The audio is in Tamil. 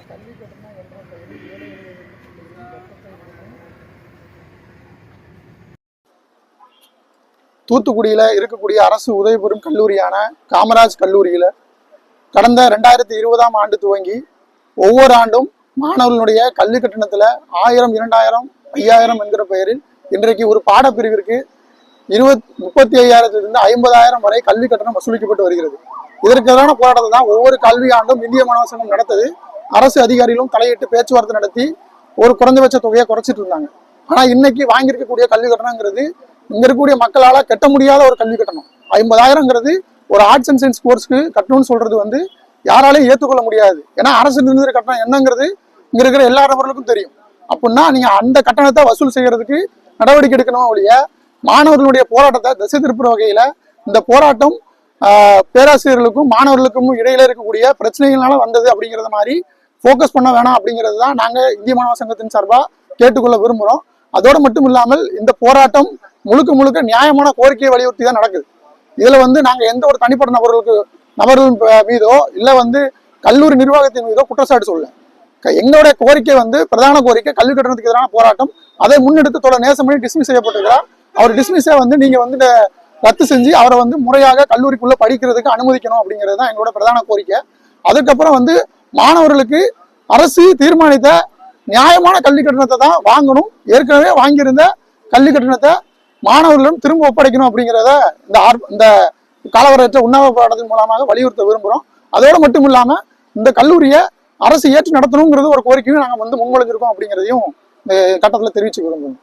கல்வி கட்டணம் என்ற பெயரில் ஏழை எளிய பிள்ளைகளின் ரத்தத்தை கொடுக்கும். தூத்துக்குடியில இருக்கக்கூடிய அரசு உதவி பெறும் கல்லூரியான காமராஜ் கல்லூரியில கடந்த 2020ஆம் ஆண்டு துவங்கி ஒவ்வொரு ஆண்டும் மாணவர்களுடைய கல்வி கட்டணத்துல 1000, 2000, 5000 என்கிற பெயரில் இன்றைக்கு ஒரு பாடப்பிரிவிற்கு 35,000 50,000 வரை கல்வி கட்டணம் வசூலிக்கப்பட்டு வருகிறது. இதற்கு எதிரான போராட்டத்தை தான் ஒவ்வொரு கல்வி ஆண்டும் இந்திய மாணவர் சங்கம் நடத்தது. அரசு அதிகாரிகளும் தலையிட்டு பேச்சுவார்த்தை நடத்தி ஒரு குறைந்தபட்ச தொகையை குறைச்சிட்டு இருந்தாங்க. ஆனா இன்னைக்கு வாங்கியிருக்கக்கூடிய கல்வி கட்டணங்கிறது இங்க இருக்கக்கூடிய மக்களால கட்ட முடியாத ஒரு கல்வி கட்டணம். 50,000ங்கிறது ஒரு ஆர்ட்ஸ் அண்ட் சயின்ஸ் கோர்ஸ்க்கு கட்டணும்னு சொல்றது யாராலையும் ஏற்றுக்கொள்ள முடியாது. ஏன்னா அரசு நிர்ணயிக்கிற கட்டணம் என்னங்கிறது இங்க இருக்கிற எல்லா நபர்களுக்கும் தெரியும். அப்படின்னா நீங்க அந்த கட்டணத்தை வசூல் செய்யறதுக்கு நடவடிக்கை எடுக்கணும் ஒழிய மாணவர்களுடைய போராட்டத்தை திசை திருப்புற வகையில இந்த போராட்டம் பேராசிரியர்களுக்கும் மாணவர்களுக்கும் இடையில இருக்கக்கூடிய பிரச்சனைகள்னால வந்தது அப்படிங்கிறத மாதிரி ஃபோக்கஸ் பண்ண வேணாம் அப்படிங்கிறது தான் நாங்க இந்திய மாணவர் சங்கத்தின் சார்பா கேட்டுக்கொள்ள விரும்புகிறோம். அதோடு மட்டும் இல்லாமல் இந்த போராட்டம் முழுக்க முழுக்க நியாயமான கோரிக்கையை வலியுறுத்தி தான் நடக்குது. இதுல நாங்க எந்த ஒரு தனிப்பட்ட நபர்கள் மீதோ இல்ல கல்லூரி நிர்வாகத்தின் மீதோ குற்றச்சாட்டு சொல்லல. எங்களுடைய கோரிக்கை பிரதான கோரிக்கை கல்வி கட்டணத்துக்கு எதிரான போராட்டம். அதை முன்னெடுத்து தொடர் நேசமணி டிஸ்மிஸ் செய்யப்பட்டிருக்கிறார். அவர் டிஸ்மிஸை நீங்க ரத்து செஞ்சு அவரை முறையாக கல்லூரிக்குள்ள படிக்கிறதுக்கு அனுமதிக்கணும் அப்படிங்கிறது தான் எங்களோட பிரதான கோரிக்கை. அதுக்கப்புறம் மாணவர்களுக்கு அரசு தீர்மானித்த நியாயமான கல்வி கட்டணத்தை தான் வாங்கணும். ஏற்கனவே வாங்கியிருந்த கல்வி கட்டணத்தை மாணவர்களிடம் திரும்ப ஒப்படைக்கணும் அப்படிங்கிறத இந்த காலவரையற்ற உண்ணாவிரத போராட்டத்தின் மூலமாக வலியுறுத்த விரும்புகிறோம். அதோடு மட்டும் இல்லாம இந்த கல்லூரியை அரசு ஏற்று நடத்தணுங்கிறது ஒரு கோரிக்கையும் நாங்கள் முன்மொழிஞ்சிருக்கோம் அப்படிங்கிறதையும் இந்த கட்டத்தில் தெரிவிச்சு விரும்புகிறோம்.